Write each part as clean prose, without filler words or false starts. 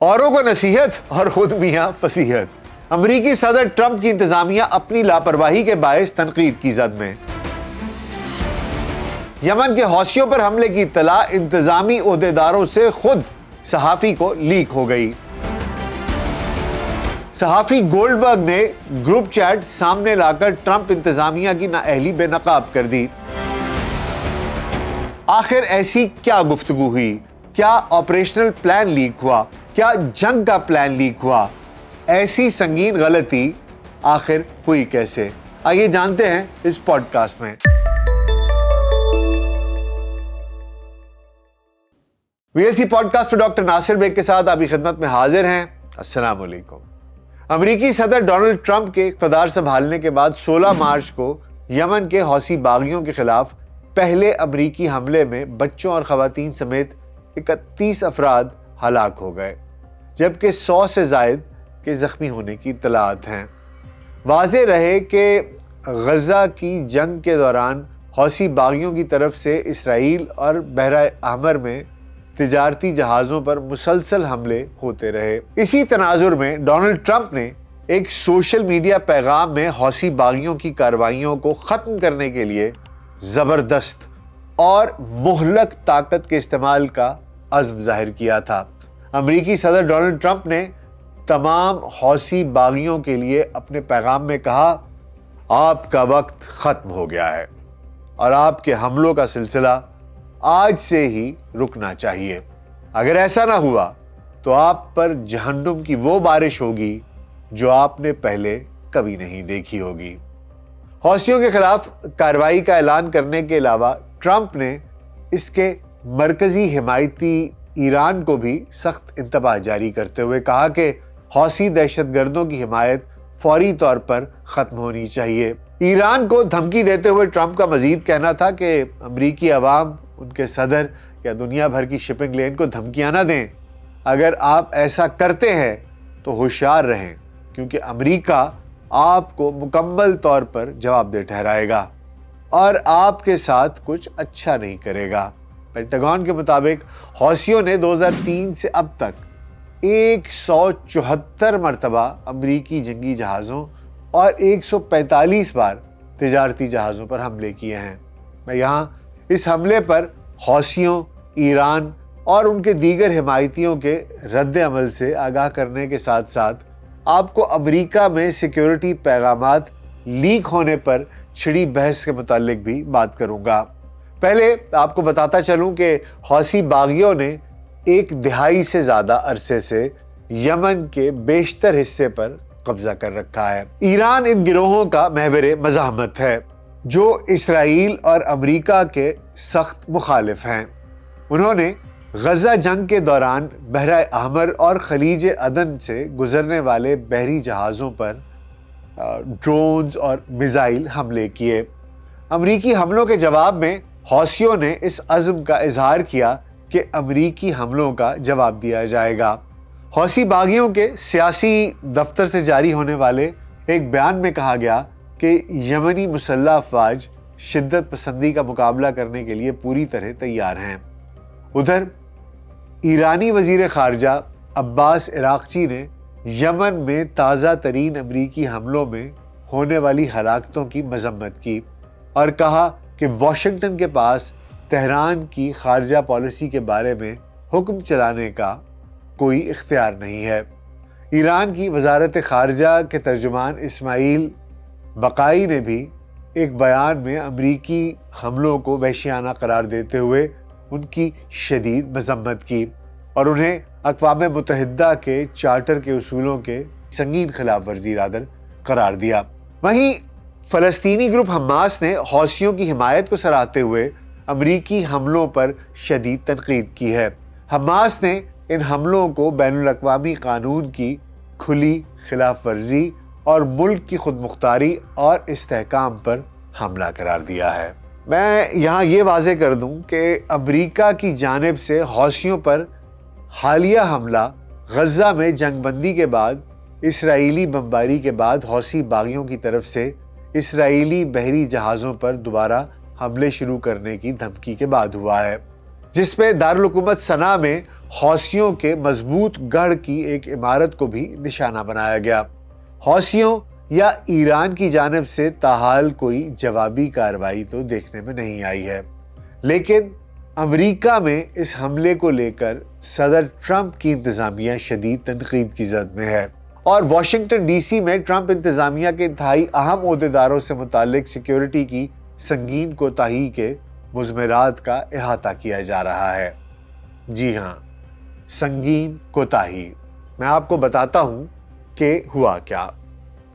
اوروں کو نصیحت اور خود میاں فصیحت۔ امریکی صدر ٹرمپ کی انتظامیہ اپنی لاپرواہی کے باعث تنقید کی زد میں۔ یمن کے حوثیوں پر حملے کی اطلاع انتظامی عہدیداروں سے خود صحافی کو لیک ہو گئی۔ صحافی گولڈبرگ نے گروپ چیٹ سامنے لا کر ٹرمپ انتظامیہ کی نااہلی بے نقاب کر دی۔ آخر ایسی کیا گفتگو ہوئی؟ کیا آپریشنل پلان لیک ہوا؟ کیا جنگ کا پلان لیک ہوا؟ ایسی سنگین غلطی آخر ہوئی کیسے؟ آئیے جانتے ہیں اس پوڈ کاسٹ میں۔ V L C podcast doctor Nasir Baig کے ساتھ آپ کی خدمت میں حاضر ہیں۔ السلام علیکم۔ امریکی صدر ڈونلڈ ٹرمپ کے اقتدار سنبھالنے کے بعد 16 مارچ کو یمن کے حوثی باغیوں کے خلاف پہلے امریکی حملے میں بچوں اور خواتین سمیت 31 افراد ہلاک ہو گئے، جبکہ 100 سے زائد کے زخمی ہونے کی اطلاعات ہیں۔ واضح رہے کہ غزہ کی جنگ کے دوران حوثی باغیوں کی طرف سے اسرائیل اور بحرہ احمر میں تجارتی جہازوں پر مسلسل حملے ہوتے رہے۔ اسی تناظر میں ڈونلڈ ٹرمپ نے ایک سوشل میڈیا پیغام میں حوثی باغیوں کی کارروائیوں کو ختم کرنے کے لیے زبردست اور مہلک طاقت کے استعمال کا عزم ظاہر کیا تھا۔ امریکی صدر ڈونلڈ ٹرمپ نے تمام حوثی باغیوں کے لیے اپنے پیغام میں کہا، آپ کا وقت ختم ہو گیا ہے اور آپ کے حملوں کا سلسلہ آج سے ہی رکنا چاہیے۔ اگر ایسا نہ ہوا تو آپ پر جہنم کی وہ بارش ہوگی جو آپ نے پہلے کبھی نہیں دیکھی ہوگی۔ حوثیوں کے خلاف کارروائی کا اعلان کرنے کے علاوہ ٹرمپ نے اس کے مرکزی حمایتی ایران کو بھی سخت انتباہ جاری کرتے ہوئے کہا کہ حوثی دہشت گردوں کی حمایت فوری طور پر ختم ہونی چاہیے۔ ایران کو دھمکی دیتے ہوئے ٹرمپ کا مزید کہنا تھا کہ امریکی عوام ان کے صدر یا دنیا بھر کی شپنگ لین کو دھمکیاں نہ دیں۔ اگر آپ ایسا کرتے ہیں تو ہوشیار رہیں، کیونکہ امریکہ آپ کو مکمل طور پر جواب دہ ٹھہرائے گا اور آپ کے ساتھ کچھ اچھا نہیں کرے گا۔ پینٹاگون کے مطابق حوثیوں نے 2003 سے اب تک 174 مرتبہ امریکی جنگی جہازوں اور 145 بار تجارتی جہازوں پر حملے کیے ہیں۔ میں یہاں اس حملے پر حوثیوں، ایران اور ان کے دیگر حمایتیوں کے رد عمل سے آگاہ کرنے کے ساتھ ساتھ آپ کو امریکہ میں سیکیورٹی پیغامات لیک ہونے پر چھڑی بحث کے متعلق بھی بات کروں گا۔ پہلے آپ کو بتاتا چلوں کہ حوثی باغیوں نے 1 دہائی سے زیادہ عرصے سے یمن کے بیشتر حصے پر قبضہ کر رکھا ہے۔ ایران ان گروہوں کا محور مزاحمت ہے، جو اسرائیل اور امریکہ کے سخت مخالف ہیں۔ انہوں نے غزہ جنگ کے دوران بحرہ احمر اور خلیج عدن سے گزرنے والے بحری جہازوں پر ڈرونز اور میزائل حملے کیے۔ امریکی حملوں کے جواب میں حوثیوں نے اس عزم کا اظہار کیا کہ امریکی حملوں کا جواب دیا جائے گا۔ حوثی باغیوں کے سیاسی دفتر سے جاری ہونے والے ایک بیان میں کہا گیا کہ یمنی مسلح افواج شدت پسندی کا مقابلہ کرنے کے لیے پوری طرح تیار ہیں۔ ادھر ایرانی وزیر خارجہ عباس عراقچی نے یمن میں تازہ ترین امریکی حملوں میں ہونے والی ہلاکتوں کی مذمت کی اور کہا کہ واشنگٹن کے پاس تہران کی خارجہ پالیسی کے بارے میں حکم چلانے کا کوئی اختیار نہیں ہے۔ ایران کی وزارت خارجہ کے ترجمان اسماعیل بقائی نے بھی ایک بیان میں امریکی حملوں کو وحشیانہ قرار دیتے ہوئے ان کی شدید مذمت کی اور انہیں اقوام متحدہ کے چارٹر کے اصولوں کے سنگین خلاف ورزی رادر قرار دیا۔ وہیں فلسطینی گروپ حماس نے حوثیوں کی حمایت کو سراہتے ہوئے امریکی حملوں پر شدید تنقید کی ہے۔ حماس نے ان حملوں کو بین الاقوامی قانون کی کھلی خلاف ورزی اور ملک کی خود مختاری اور استحکام پر حملہ قرار دیا ہے۔ میں یہاں یہ واضح کر دوں کہ امریکہ کی جانب سے حوثیوں پر حالیہ حملہ غزہ میں جنگ بندی کے بعد اسرائیلی بمباری کے بعد حوثی باغیوں کی طرف سے اسرائیلی بحری جہازوں پر دوبارہ حملے شروع کرنے کی دھمکی کے بعد ہوا ہے۔ جس میں دارالحکومت صنعاء میں حوثیوں کے مضبوط گڑھ کی ایک عمارت کو بھی نشانہ بنایا گیا۔ حوثیوں یا ایران کی جانب سے تاحال کوئی جوابی کارروائی تو دیکھنے میں نہیں آئی ہے، لیکن امریکہ میں اس حملے کو لے کر صدر ٹرمپ کی انتظامیہ شدید تنقید کی زد میں ہے، اور واشنگٹن ڈی سی میں ٹرمپ انتظامیہ کے انتہائی اہم عہدیداروں سے متعلق سیکیورٹی کی سنگین کوتاہی کے مضمرات کا احاطہ کیا جا رہا ہے۔ جی ہاں، سنگین کوتاہی۔ میں آپ کو بتاتا ہوں کہ ہوا کیا۔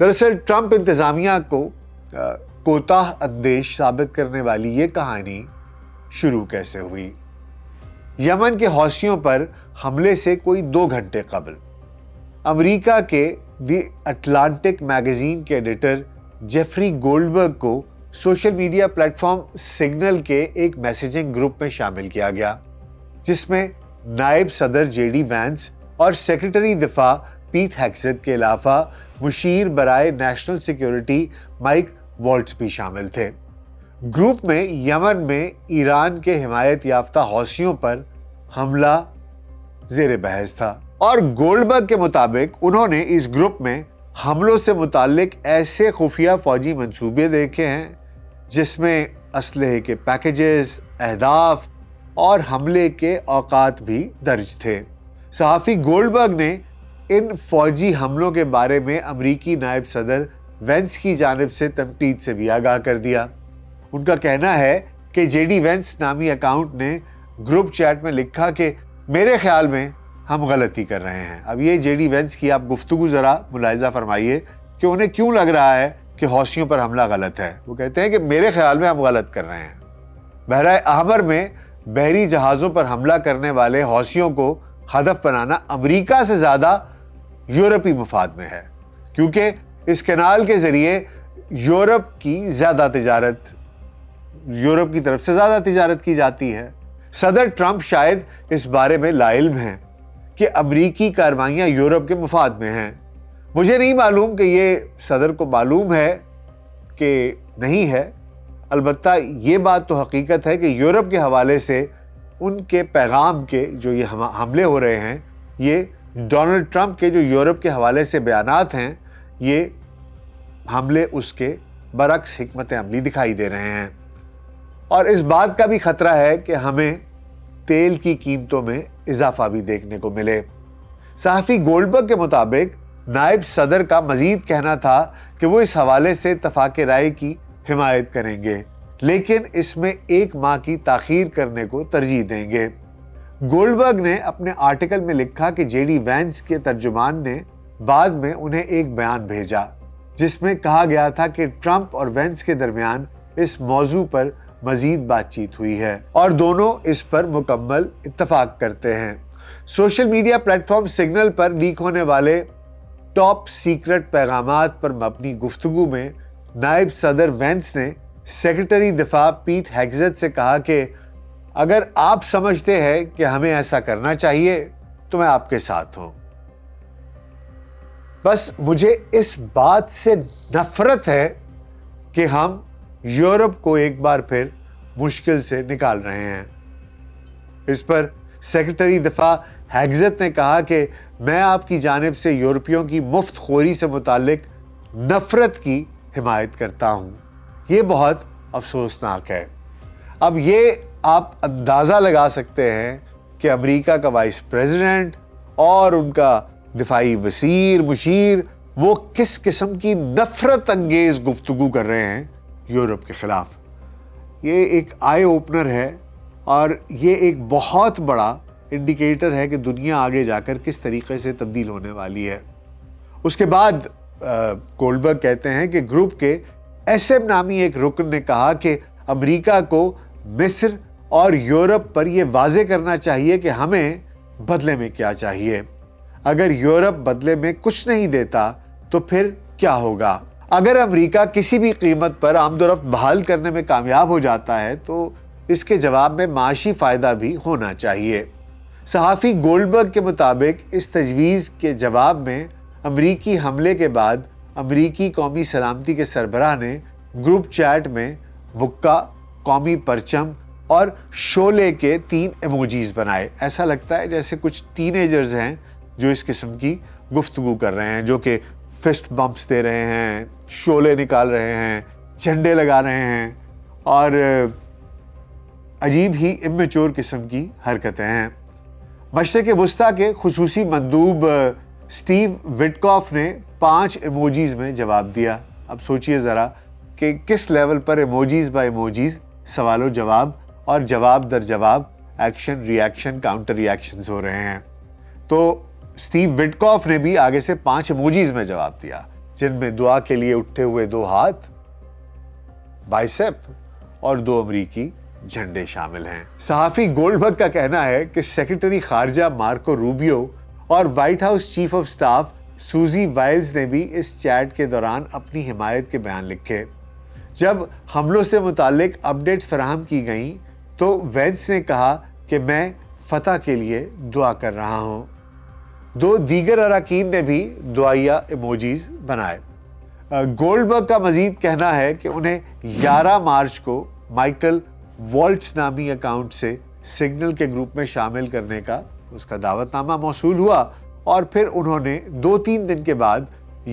دراصل ٹرمپ انتظامیہ کو کوتاہ اندیش ثابت کرنے والی یہ کہانی شروع کیسے ہوئی؟ یمن کے حوثیوں پر حملے سے کوئی 2 گھنٹے قبل امریکہ کے دی اٹلانٹک میگزین کے ایڈیٹر جیفری گولڈبرگ کو social media platform signal کے ایک میسیجنگ گروپ میں شامل کیا گیا، جس میں نائب صدر جے ڈی وینس اور سیکرٹری دفاع پیٹ ہیگزت کے علاوہ مشیر برائے نیشنل سیکیورٹی مائک والٹز بھی شامل تھے۔ گروپ میں یمن میں ایران کے حمایت یافتہ حوثیوں پر حملہ زیر بحث تھا، اور گولڈبرگ کے مطابق انہوں نے اس گروپ میں حملوں سے متعلق ایسے خفیہ فوجی منصوبے دیکھے ہیں جس میں اسلحے کے پیکیجز، اہداف اور حملے کے اوقات بھی درج تھے۔ صحافی گولڈبرگ نے ان فوجی حملوں کے بارے میں امریکی نائب صدر وینس کی جانب سے تنقید سے بھی آگاہ کر دیا۔ ان کا کہنا ہے کہ جے ڈی وینس نامی اکاؤنٹ نے گروپ چیٹ میں لکھا کہ میرے خیال میں ہم غلطی کر رہے ہیں۔ اب یہ جے ڈی وینس کی آپ گفتگو ذرا ملاحظہ فرمائیے کہ انہیں کیوں لگ رہا ہے کہ حوثیوں پر حملہ غلط ہے۔ وہ کہتے ہیں کہ میرے خیال میں ہم غلط کر رہے ہیں۔ بحیرہ احمر میں بحری جہازوں پر حملہ کرنے والے حوثیوں کو ہدف بنانا امریکہ سے زیادہ یورپی مفاد میں ہے، کیونکہ اس کینال کے ذریعے یورپ کی طرف سے زیادہ تجارت کی جاتی ہے۔ صدر ٹرمپ شاید اس بارے میں لاعلم ہیں کہ امریکی کارروائیاں یورپ کے مفاد میں ہیں۔ مجھے نہیں معلوم کہ یہ صدر کو معلوم ہے کہ نہیں ہے، البتہ یہ بات تو حقیقت ہے کہ یورپ کے حوالے سے ان کے پیغام کے جو یہ حملے ہو رہے ہیں، یہ ڈونلڈ ٹرمپ کے جو یورپ کے حوالے سے بیانات ہیں، یہ حملے اس کے برعکس حکمت عملی دکھائی دے رہے ہیں۔ اور اس بات کا بھی خطرہ ہے کہ ہمیں تیل کی قیمتوں میں اضافہ بھی دیکھنے کو ملے۔ صحافی گولڈبرگ کے مطابق نائب صدر کا مزید کہنا تھا کہ وہ اس حوالے سے اتفاق رائے کی حمایت کریں گے، لیکن اس میں 1 ماہ کی تاخیر کرنے کو ترجیح دیں گے۔ گولڈبرگ نے اپنے آرٹیکل میں لکھا کہ جے ڈی وینس کے ترجمان نے بعد میں انہیں ایک بیان بھیجا جس میں کہا گیا تھا کہ ٹرمپ اور وینس کے درمیان اس موضوع پر مزید بات چیت ہوئی ہے اور دونوں اس پر مکمل اتفاق کرتے ہیں۔ Social media platform Signal پر لیک ہونے والے ٹاپ سیکرٹ پیغامات پر مبنی گفتگو میں نائب صدر وینس نے سیکرٹری دفاع پیٹ ہیگزت سے کہا کہ اگر آپ سمجھتے ہیں کہ ہمیں ایسا کرنا چاہیے تو میں آپ کے ساتھ ہوں۔ بس مجھے اس بات سے نفرت ہے کہ ہم یورپ کو ایک بار پھر مشکل سے نکال رہے ہیں۔ اس پر سیکرٹری دفاع ہیگزت نے کہا کہ میں آپ کی جانب سے یورپیوں کی مفت خوری سے متعلق نفرت کی حمایت کرتا ہوں۔ یہ بہت افسوسناک ہے۔ اب یہ آپ اندازہ لگا سکتے ہیں کہ امریکہ کا وائس پریزیڈنٹ اور ان کا دفاعی وزیر مشیر وہ کس قسم کی نفرت انگیز گفتگو کر رہے ہیں یورپ کے خلاف۔ یہ ایک آئی اوپنر ہے اور یہ ایک بہت بڑا انڈیکیٹر ہے کہ دنیا آگے جا کر کس طریقے سے تبدیل ہونے والی ہے۔ اس کے بعد گولڈبرگ کہتے ہیں کہ گروپ کے ایس ایم نامی ایک رکن نے کہا کہ امریکہ کو مصر اور یورپ پر یہ واضح کرنا چاہیے کہ ہمیں بدلے میں کیا چاہیے۔ اگر یورپ بدلے میں کچھ نہیں دیتا تو پھر کیا ہوگا؟ اگر امریکہ کسی بھی قیمت پر آمد و رفت بحال کرنے میں کامیاب ہو جاتا ہے تو اس کے جواب میں معاشی فائدہ بھی ہونا چاہیے۔ صحافی گولڈبرگ کے مطابق اس تجویز کے جواب میں امریکی حملے کے بعد امریکی قومی سلامتی کے سربراہ نے گروپ چیٹ میں حقہ، قومی پرچم اور شعلے کے 3 ایموجیز بنائے. ایسا لگتا ہے جیسے کچھ ٹین ایجرز ہیں جو اس قسم کی گفتگو کر رہے ہیں, جو کہ فسٹ بمپس دے رہے ہیں, شعلے نکال رہے ہیں, جھنڈے لگا رہے ہیں اور عجیب ہی امیچور قسم کی حرکتیں ہیں. مشرق وسطیٰ کے خصوصی مندوب اسٹیو وٹکاف نے 5 ایموجیز میں جواب دیا. اب سوچئے ذرا کہ کس لیول پر ایموجیز با ایموجیز سوال و جواب اور جواب در جواب ایکشن ری ایکشن کاؤنٹر ری ایکشنز ہو رہے ہیں. تو اسٹیو وٹکاف نے بھی آگے سے 5 ایموجیز میں جواب دیا, جن میں دعا کے لیے اٹھے ہوئے 2 ہاتھ, بائسیپ اور 2 امریکی جھنڈے شامل ہیں. صحافی گولڈبرگ کا کہنا ہے کہ سیکرٹری خارجہ مارکو روبیو اور white house chief of staff سوزی whiles نے بھی اس چیٹ کے دوران اپنی حمایت کے بیان لکھے. جب حملوں سے متعلق اپڈیٹس فراہم کی گئیں تو وینس نے کہا کہ میں فتح کے لیے دعا کر رہا ہوں. 2 دیگر اراکین نے بھی دعائیہ ایموجیز بنائے. گولڈبرگ کا مزید کہنا ہے کہ انہیں 11 مارچ کو مائیکل والٹس نامی اکاؤنٹ سے سگنل کے گروپ میں شامل کرنے کا اس کا دعوت نامہ موصول ہوا, اور پھر انہوں نے 2-3 دن کے بعد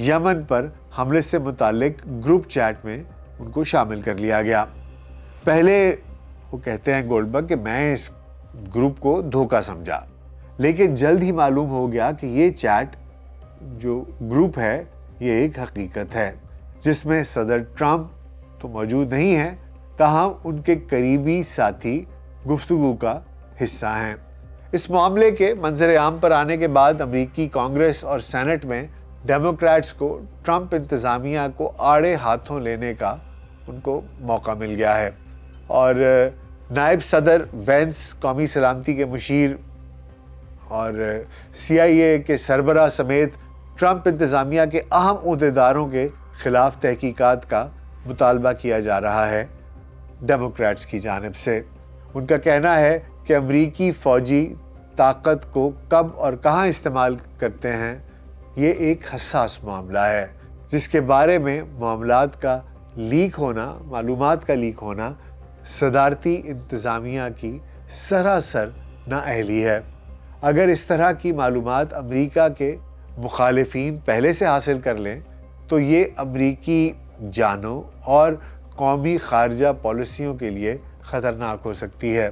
یمن پر حملے سے متعلق گروپ چیٹ میں ان کو شامل کر لیا گیا. پہلے وہ کہتے ہیں گولڈبرگ کہ میں اس گروپ کو دھوکہ سمجھا, لیکن جلد ہی معلوم ہو گیا کہ یہ چیٹ جو گروپ ہے یہ ایک حقیقت ہے جس میں صدر ٹرمپ تو موجود نہیں ہیں, تاہم ان کے قریبی ساتھی گفتگو کا حصہ ہیں. اس معاملے کے منظر عام پر آنے کے بعد امریکی کانگریس اور سینٹ میں ڈیموکریٹس کو ٹرمپ انتظامیہ کو آڑے ہاتھوں لینے کا ان کو موقع مل گیا ہے, اور نائب صدر وینس, قومی سلامتی کے مشیر اور CIA کے سربراہ سمیت ٹرمپ انتظامیہ کے اہم عہدیداروں کے خلاف تحقیقات کا مطالبہ کیا جا رہا ہے ڈیموکریٹس کی جانب سے. ان کا کہنا ہے کہ امریکی فوجی طاقت کو کب اور کہاں استعمال کرتے ہیں یہ ایک حساس معاملہ ہے, جس کے بارے میں معاملات کا لیک ہونا, معلومات کا لیک ہونا صدارتی انتظامیہ کی سراسر نااہلی ہے. اگر اس طرح کی معلومات امریکہ کے مخالفین پہلے سے حاصل کر لیں تو یہ امریکی جانوں اور قومی خارجہ پالیسیوں کے لیے خطرناک ہو سکتی ہے.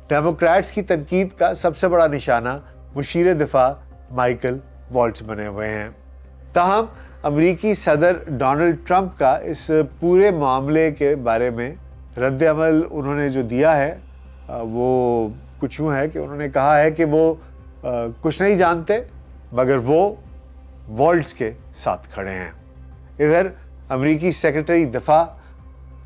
ڈیموکریٹس کی تنقید کا سب سے بڑا نشانہ مشیر دفاع مائیکل والٹس بنے ہوئے ہیں. تاہم امریکی صدر ڈونلڈ ٹرمپ کا اس پورے معاملے کے بارے میں رد عمل انہوں نے جو دیا ہے وہ کچھ یوں ہے کہ انہوں نے کہا ہے کہ وہ کچھ نہیں جانتے مگر وہ والٹس کے ساتھ کھڑے ہیں. ادھر امریکی سیکرٹری دفاع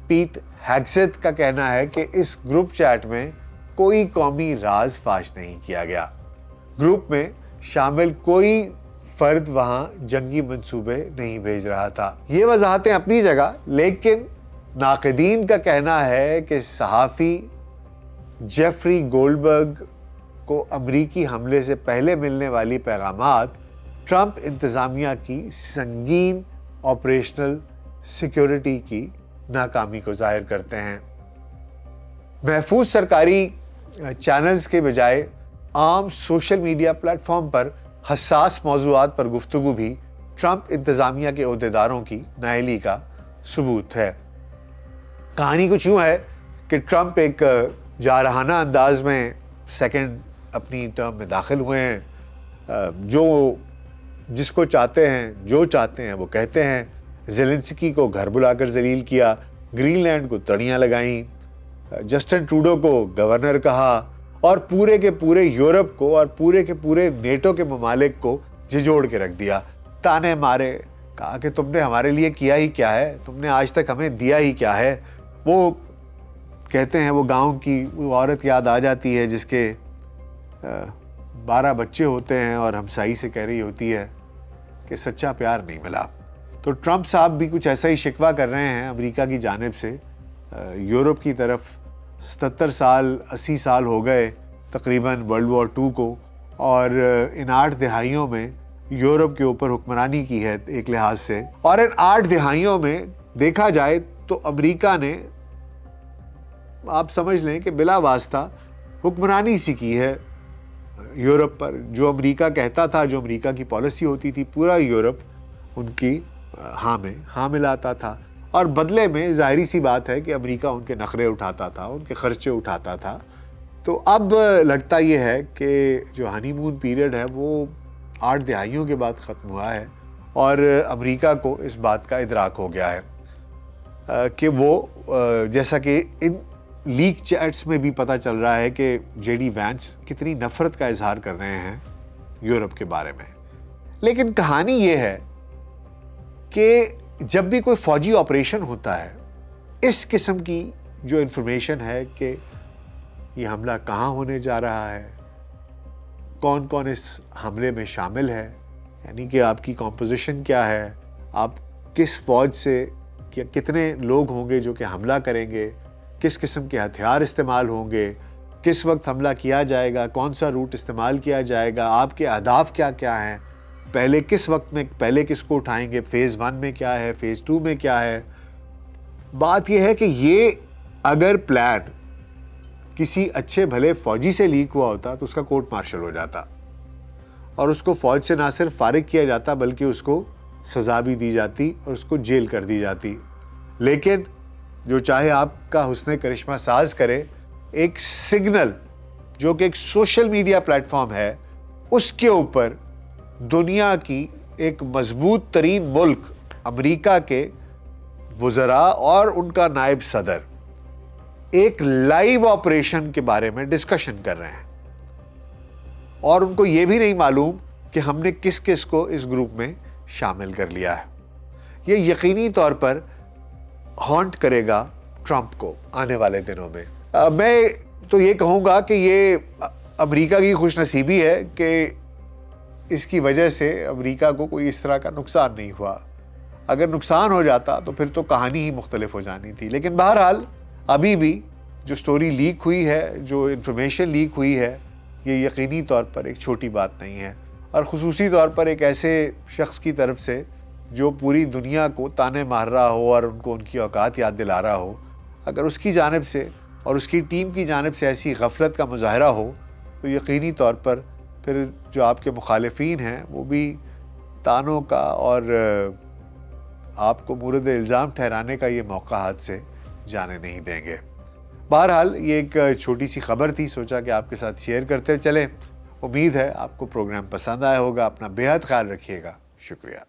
پیٹ ہیگسیت کا کہنا ہے کہ اس گروپ چیٹ میں کوئی قومی راز فاش نہیں کیا گیا. گروپ میں شامل کوئی فرد وہاں جنگی منصوبے نہیں بھیج رہا تھا. یہ وضاحتیں اپنی جگہ, لیکن ناقدین کا کہنا ہے کہ صحافی جیفری گولڈبرگ کو امریکی حملے سے پہلے ملنے والی پیغامات ٹرمپ انتظامیہ کی سنگین آپریشنل سیکیورٹی کی ناکامی کو ظاہر کرتے ہیں. محفوظ سرکاری چینلز کے بجائے عام سوشل میڈیا پلیٹ فارم پر حساس موضوعات پر گفتگو بھی ٹرمپ انتظامیہ کے عہدیداروں کی نااہلی کا ثبوت ہے. کہانی کچھ یوں ہے کہ ٹرمپ ایک جارحانہ انداز میں سیکنڈ اپنی ٹرم میں داخل ہوئے ہیں. جو جس کو چاہتے ہیں, جو چاہتے ہیں وہ کہتے ہیں. زیلنسکی کو گھر بلا کر ذلیل کیا, گرین لینڈ کو تڑیاں لگائیں, جسٹن ٹروڈو کو گورنر کہا, اور پورے کے پورے یورپ کو اور پورے کے پورے نیٹو کے ممالک کو جھجوڑ کے رکھ دیا. تانے مارے, کہا کہ تم نے ہمارے لیے کیا ہی کیا ہے, تم نے آج تک ہمیں دیا ہی کیا ہے. وہ کہتے ہیں وہ گاؤں کی وہ عورت یاد آ جاتی ہے جس کے 12 بچے ہوتے ہیں اور ہمسائی سے کہہ رہی ہوتی ہے کہ سچا پیار نہیں ملا. تو ٹرمپ صاحب بھی کچھ ایسا ہی شکوہ کر رہے ہیں امریکہ کی جانب سے. یورپ کی طرف 77 سال 80 سال ہو گئے تقریباً ورلڈ وار 2 کو, اور ان 8 دہائیوں میں یورپ کے اوپر حکمرانی کی ہے ایک لحاظ سے. اور ان 8 دہائیوں میں دیکھا جائے تو امریکہ نے آپ سمجھ لیں کہ بلا واسطہ حکمرانی سی کی ہے یورپ پر. جو امریکہ کہتا تھا, جو امریکہ کی پالیسی ہوتی تھی, پورا یورپ ان کی ہاں میں لاتا تھا, اور بدلے میں ظاہری سی بات ہے کہ امریکہ ان کے نخرے اٹھاتا تھا, ان کے خرچے اٹھاتا تھا. تو اب لگتا یہ ہے کہ جو ہنی مون پیریڈ ہے وہ 8 دہائیوں کے بعد ختم ہوا ہے, اور امریکہ کو اس بات کا ادراک ہو گیا ہے کہ وہ جیسا کہ ان لیک چیٹس میں بھی پتہ چل رہا ہے کہ جے ڈی وینس کتنی نفرت کا اظہار کر رہے ہیں یورپ کے بارے میں. لیکن کہانی یہ ہے کہ جب بھی کوئی فوجی آپریشن ہوتا ہے, اس قسم کی جو انفارمیشن ہے کہ یہ حملہ کہاں ہونے جا رہا ہے, کون کون اس حملے میں شامل ہے, یعنی کہ آپ کی کمپوزیشن کیا ہے, آپ کس فوج سے کتنے لوگ ہوں گے جو کہ حملہ کریں گے, کس قسم کے ہتھیار استعمال ہوں گے, کس وقت حملہ کیا جائے گا, کون سا روٹ استعمال کیا جائے گا, آپ کے اہداف کیا کیا ہیں, پہلے کس وقت میں پہلے کس کو اٹھائیں گے, فیز 1 میں کیا ہے, فیز 2 میں کیا ہے. بات یہ ہے کہ یہ اگر پلان کسی اچھے بھلے فوجی سے لیک ہوا ہوتا تو اس کا کورٹ مارشل ہو جاتا, اور اس کو فوج سے نہ صرف فارغ کیا جاتا بلکہ اس کو سزا بھی دی جاتی اور اس کو جیل کر دی جاتی. لیکن جو چاہے آپ کا حسن کرشمہ ساز کرے, ایک سگنل جو کہ ایک سوشل میڈیا پلیٹ فارم ہے, اس کے اوپر دنیا کی ایک مضبوط ترین ملک امریکہ کے وزراء اور ان کا نائب صدر ایک لائیو آپریشن کے بارے میں ڈسکشن کر رہے ہیں, اور ان کو یہ بھی نہیں معلوم کہ ہم نے کس کس کو اس گروپ میں شامل کر لیا ہے. یہ یقینی طور پر ہانٹ کرے گا ٹرمپ کو آنے والے دنوں میں. میں تو یہ کہوں گا کہ یہ امریکہ کی خوش نصیبی ہے کہ اس کی وجہ سے امریکہ کو کوئی اس طرح کا نقصان نہیں ہوا. اگر نقصان ہو جاتا تو پھر تو کہانی ہی مختلف ہو جانی تھی. لیکن بہرحال ابھی بھی جو سٹوری لیک ہوئی ہے, جو انفارمیشن لیک ہوئی ہے, یہ یقینی طور پر ایک چھوٹی بات نہیں ہے, اور خصوصی طور پر ایک ایسے شخص کی طرف سے جو پوری دنیا کو تانے مار رہا ہو اور ان کو ان کی اوقات یاد دلا رہا ہو. اگر اس کی جانب سے اور اس کی ٹیم کی جانب سے ایسی غفلت کا مظاہرہ ہو تو یقینی طور پر پھر جو آپ کے مخالفین ہیں وہ بھی تانوں کا اور آپ کو مورد الزام ٹھہرانے کا یہ موقع ہاتھ سے جانے نہیں دیں گے. بہرحال یہ ایک چھوٹی سی خبر تھی, سوچا کہ آپ کے ساتھ شیئر کرتے چلیں. امید ہے آپ کو پروگرام پسند آیا ہوگا. اپنا بے حد خیال رکھیے گا. شکریہ.